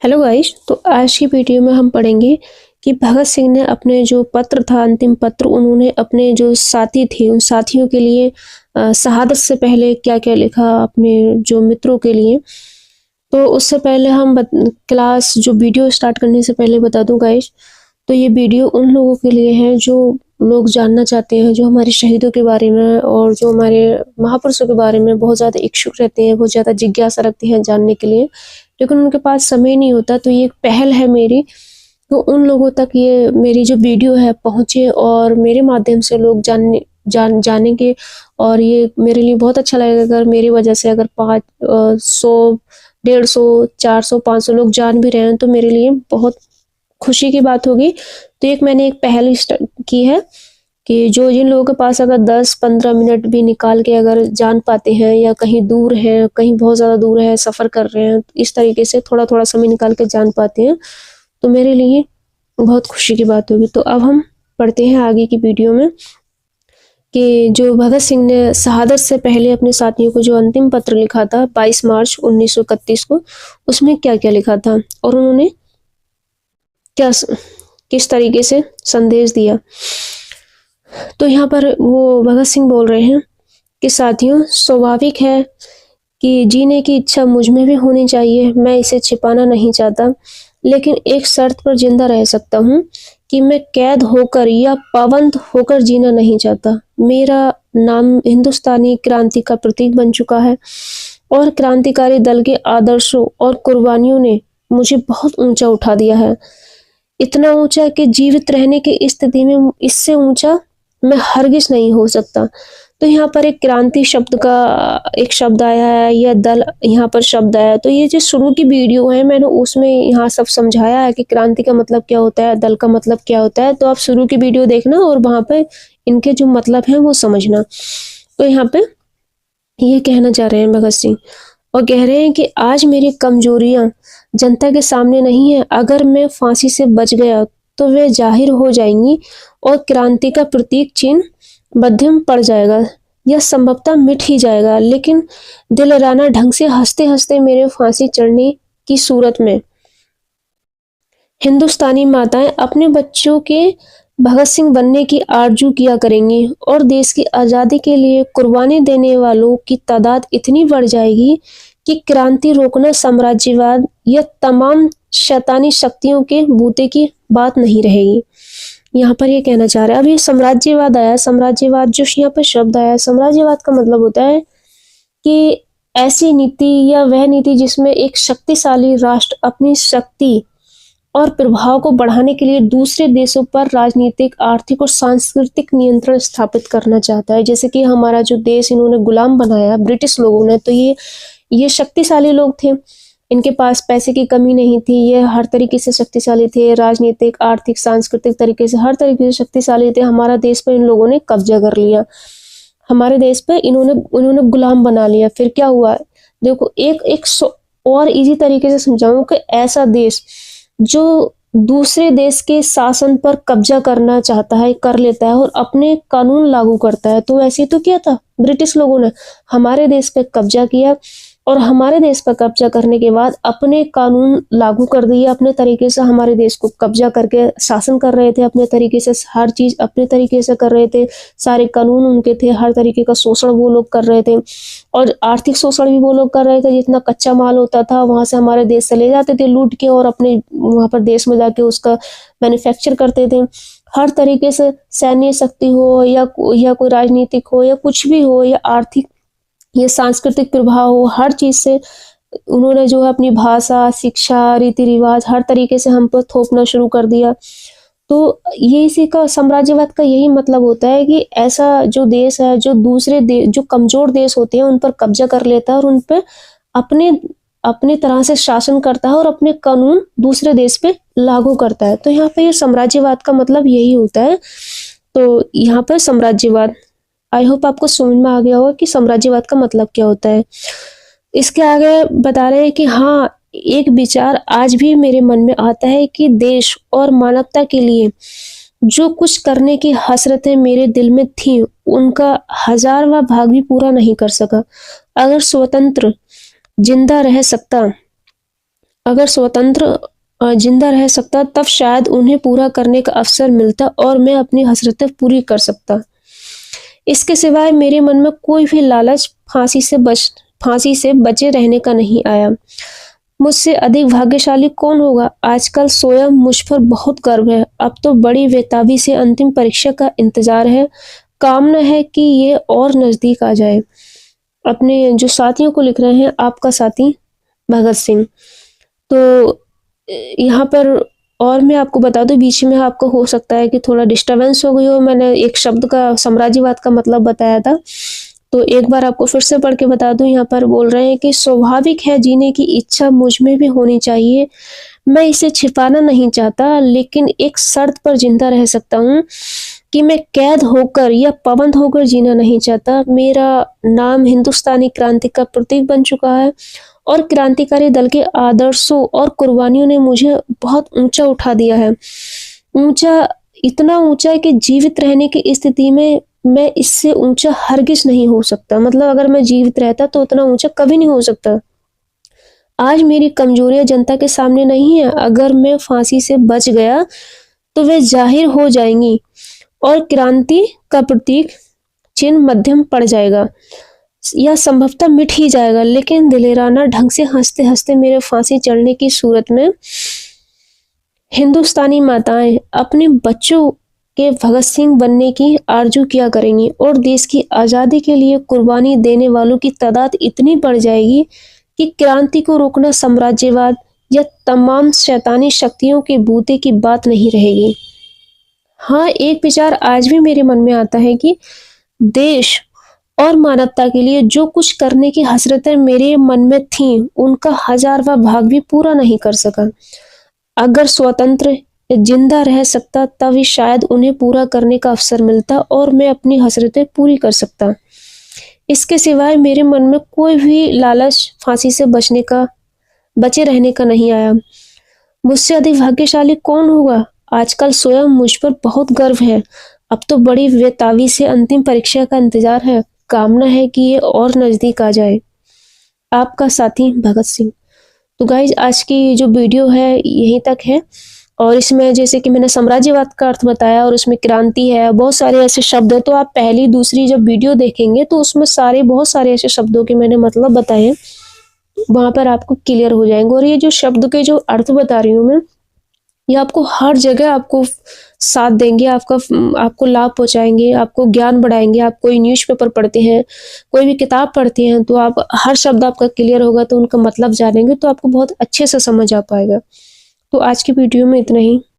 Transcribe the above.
Hello guys. तो आज की वीडियो में हम पढ़ेंगे कि भगत सिंह ने अपने जो पत्र था, अंतिम पत्र, उन्होंने अपने जो साथी थे उन साथियों के लिए शहादत से पहले क्या क्या लिखा, अपने जो मित्रों के लिए। तो उससे पहले हम क्लास जो वीडियो स्टार्ट करने से पहले बता दूं गाइस, तो ये वीडियो उन लोगों के लिए है जो लोग जानना चाहते हैं, जो हमारे शहीदों के बारे में और जो हमारे महापुरुषों के बारे में बहुत ज़्यादा इच्छुक रहते हैं, बहुत ज़्यादा जिज्ञासा रखते हैं जानने के लिए, लेकिन उनके पास समय नहीं होता। तो ये एक पहल है मेरी, तो उन लोगों तक ये मेरी जो वीडियो है पहुँचे और मेरे माध्यम से लोग जानेंगे। और ये मेरे लिए बहुत अच्छा लगेगा अगर मेरी वजह से अगर 100, 150, 400, 500 लोग जान भी रहे हैं, तो मेरे लिए बहुत खुशी की बात होगी। तो मैंने एक पहल की है कि जिन लोगों के पास अगर 10-15 मिनट भी निकाल के अगर जान पाते हैं, या कहीं दूर हैं, कहीं बहुत ज़्यादा दूर है, सफ़र कर रहे हैं, इस तरीके से थोड़ा थोड़ा समय निकाल के जान पाते हैं, तो मेरे लिए बहुत खुशी की बात होगी। तो अब हम पढ़ते हैं आगे की वीडियो में कि जो भगत सिंह ने शहादत से पहले अपने साथियों को जो अंतिम पत्र लिखा था 22 मार्च 1931 को, उसमें क्या क्या लिखा था और उन्होंने क्या किस तरीके से संदेश दिया। तो यहाँ पर वो भगत सिंह बोल रहे हैं कि साथियों, स्वाभाविक है कि जीने की इच्छा मुझ में भी होनी चाहिए, मैं इसे छिपाना नहीं चाहता, लेकिन एक शर्त पर जिंदा रह सकता हूँ कि मैं कैद होकर या पाबंद होकर जीना नहीं चाहता। मेरा नाम हिंदुस्तानी क्रांति का प्रतीक बन चुका है और क्रांतिकारी दल के आदर्शों और कुर्बानियों ने मुझे बहुत ऊंचा उठा दिया है, इतना ऊंचा कि जीवित रहने की स्थिति में इससे ऊंचा मैं हरगिज नहीं हो सकता। तो यहाँ पर एक क्रांति शब्द का एक शब्द आया है, या दल यहाँ पर शब्द आया है। तो ये जो शुरू की वीडियो है मैंने उसमें यहाँ सब समझाया है कि क्रांति का मतलब क्या होता है, दल का मतलब क्या होता है। तो आप शुरू की वीडियो देखना और वहाँ पे इनके जो मतलब हैं वो समझना। तो यहाँ पे ये कहना चाह रहे हैं भगत सिंह, और कह रहे हैं कि आज मेरी कमजोरियां जनता के सामने नहीं है, अगर मैं फांसी से बच गया तो वे जाहिर हो जाएंगी और क्रांति का प्रतीक चिन्ह मध्यम पड़ जाएगा या संभवतः मिट ही जाएगा। लेकिन दिलराना ढंग से हंसते हंसते मेरे फांसी चढ़ने की सूरत में हिंदुस्तानी माताएं अपने बच्चों के भगत सिंह बनने की आरजू किया करेंगी और देश की आज़ादी के लिए कुर्बानी देने वालों की तादाद इतनी बढ़ जाएगी कि क्रांति रोकना साम्राज्यवाद या तमाम शैतानी शक्तियों के बूते की बात नहीं रहेगी। यहाँ पर ये कहना चाह रहा है, अब ये साम्राज्यवाद आया, साम्राज्यवाद जो यहाँ पर शब्द आया, साम्राज्यवाद का मतलब होता है कि ऐसी नीति या वह नीति जिसमें एक शक्तिशाली राष्ट्र अपनी शक्ति और प्रभाव को बढ़ाने के लिए दूसरे देशों पर राजनीतिक, आर्थिक और सांस्कृतिक नियंत्रण स्थापित करना चाहता है। जैसे कि हमारा जो देश इन्होंने गुलाम बनाया ब्रिटिश लोगों ने, तो ये शक्तिशाली लोग थे, इनके पास पैसे की कमी नहीं थी, ये हर तरीके से शक्तिशाली थे, राजनीतिक, आर्थिक, सांस्कृतिक तरीके से हर तरीके से शक्तिशाली थे। हमारा देश पर इन लोगों ने कब्जा कर लिया, हमारे देश पे इन्होंने गुलाम बना लिया। फिर क्या हुआ, देखो एक और इजी तरीके से समझाऊं कि ऐसा देश जो दूसरे देश के शासन पर कब्जा करना चाहता है, कर लेता है और अपने कानून लागू करता है। तो ऐसे तो क्या था, ब्रिटिश लोगों ने हमारे देश पे कब्जा किया और हमारे देश पर कब्जा करने के बाद अपने कानून लागू कर दिए, अपने तरीके से हमारे देश को कब्जा करके शासन कर रहे थे, अपने तरीके से हर चीज अपने तरीके से कर रहे थे, सारे कानून उनके थे, हर तरीके का शोषण वो लोग कर रहे थे और आर्थिक शोषण भी वो लोग कर रहे थे। जितना कच्चा माल होता था वहां से हमारे देश से ले जाते थे लूट के और अपने वहां पर देश में जाके उसका मैन्युफैक्चर करते थे। हर तरीके से सैन्य शक्ति हो या कोई राजनीतिक हो या कुछ भी हो या आर्थिक ये सांस्कृतिक प्रभाव हो, हर चीज से उन्होंने जो है अपनी भाषा, शिक्षा, रीति रिवाज हर तरीके से हम पर थोपना शुरू कर दिया। तो ये इसी का साम्राज्यवाद का यही मतलब होता है कि ऐसा जो देश है जो दूसरे जो कमजोर देश होते हैं उन पर कब्जा कर लेता है और उन पर अपने अपने तरह से शासन करता है और अपने कानून दूसरे देश पे लागू करता है। तो यहाँ पे ये साम्राज्यवाद का मतलब यही होता है। तो यहाँ पर साम्राज्यवाद, आई होप आपको समझ में आ गया होगा कि साम्राज्यवाद का मतलब क्या होता है। इसके आगे बता रहे हैं कि हाँ, एक विचार आज भी मेरे मन में आता है कि देश और मानवता के लिए जो कुछ करने की हसरतें मेरे दिल में थी उनका 1000वां भाग भी पूरा नहीं कर सका। अगर स्वतंत्र जिंदा रह सकता अगर स्वतंत्र जिंदा रह सकता तब शायद उन्हें पूरा करने का अवसर मिलता और मैं अपनी हसरतें पूरी कर सकता। इसके सिवाय मेरे मन में कोई भी लालच फांसी से बचे रहने का नहीं आया। मुझसे अधिक भाग्यशाली कौन होगा? आजकल स्वयं मुझ पर बहुत गर्व है। अब तो बड़ी बेताबी से अंतिम परीक्षा का इंतजार है। कामना है कि ये और नजदीक आ जाए। अपने जो साथियों को लिख रहे हैं, आपका साथी भगत सिंह। तो यहाँ पर और मैं आपको बता दूं, बीच में आपको हो सकता है कि थोड़ा डिस्टरबेंस हो गई हो। मैंने एक शब्द का, साम्राज्यवाद का मतलब बताया था, तो एक बार आपको फिर से पढ़ के बता दूं। यहाँ पर बोल रहे हैं कि स्वाभाविक है जीने की इच्छा मुझ में भी होनी चाहिए। मैं इसे छिपाना नहीं चाहता, लेकिन एक शर्त पर जिंदा रह सकता हूँ कि मैं कैद होकर या पाबंद होकर जीना नहीं चाहता। मेरा नाम हिंदुस्तानी क्रांति का प्रतीक बन चुका है और क्रांतिकारी दल के आदर्शों और कुर्बानियों ने मुझे बहुत ऊंचा उठा दिया है। ऊंचा, इतना ऊंचा कि जीवित रहने की स्थिति में मैं इससे ऊंचा हरगिज नहीं हो सकता। मतलब अगर मैं जीवित रहता तो उतना ऊंचा कभी नहीं हो सकता। आज मेरी कमजोरियां जनता के सामने नहीं है। अगर मैं फांसी से बच गया तो वे जाहिर हो जाएंगी और क्रांति का प्रतीक चिन्ह मध्यम पड़ जाएगा या संभवतः मिट ही जाएगा। लेकिन दिलेराना ढंग से हंसते हंसते मेरे फांसी चढ़ने की सूरत में हिंदुस्तानी माताएं अपने बच्चों के भगत सिंह बनने की आरजू किया करेंगी और देश की आज़ादी के लिए कुर्बानी देने वालों की तादाद इतनी बढ़ जाएगी कि क्रांति को रोकना साम्राज्यवाद या तमाम शैतानी शक्तियों के बूते की बात नहीं रहेगी। हाँ, एक विचार आज भी मेरे मन में आता है कि देश और मानवता के लिए जो कुछ करने की हसरतें मेरे मन में थीं, उनका 1000वां भाग भी पूरा नहीं कर सका। अगर स्वतंत्र जिंदा रह सकता तब ही शायद उन्हें पूरा करने का अवसर मिलता और मैं अपनी हसरतें पूरी कर सकता। इसके सिवाय मेरे मन में कोई भी लालच फांसी से बचे रहने का नहीं आया। मुझसे अधिक भाग्यशाली कौन होगा? आजकल स्वयं मुझ पर बहुत गर्व है। अब तो बड़ी बेताबी से अंतिम परीक्षा का इंतजार है। कामना है कि ये और नजदीक आ जाए। आपका साथी भगत सिंह। तो गाइज, आज की जो वीडियो है यहीं तक है। और इसमें जैसे कि मैंने साम्राज्यवाद का अर्थ बताया और उसमें क्रांति है, बहुत सारे ऐसे शब्द है। तो आप पहली दूसरी जब वीडियो देखेंगे तो उसमें बहुत सारे ऐसे शब्दों के मैंने मतलब बताए हैं, वहां पर आपको क्लियर हो जाएंगे। और ये जो शब्द के जो अर्थ बता रही हूँ मैं, ये आपको हर जगह आपको साथ देंगे, आपको लाभ पहुंचाएंगे, आपको ज्ञान बढ़ाएंगे। आप कोई न्यूज़पेपर पढ़ते हैं, कोई भी किताब पढ़ते हैं, तो आप हर शब्द आपका क्लियर होगा, तो उनका मतलब जानेंगे तो आपको बहुत अच्छे से समझ आ पाएगा। तो आज की वीडियो में इतना ही।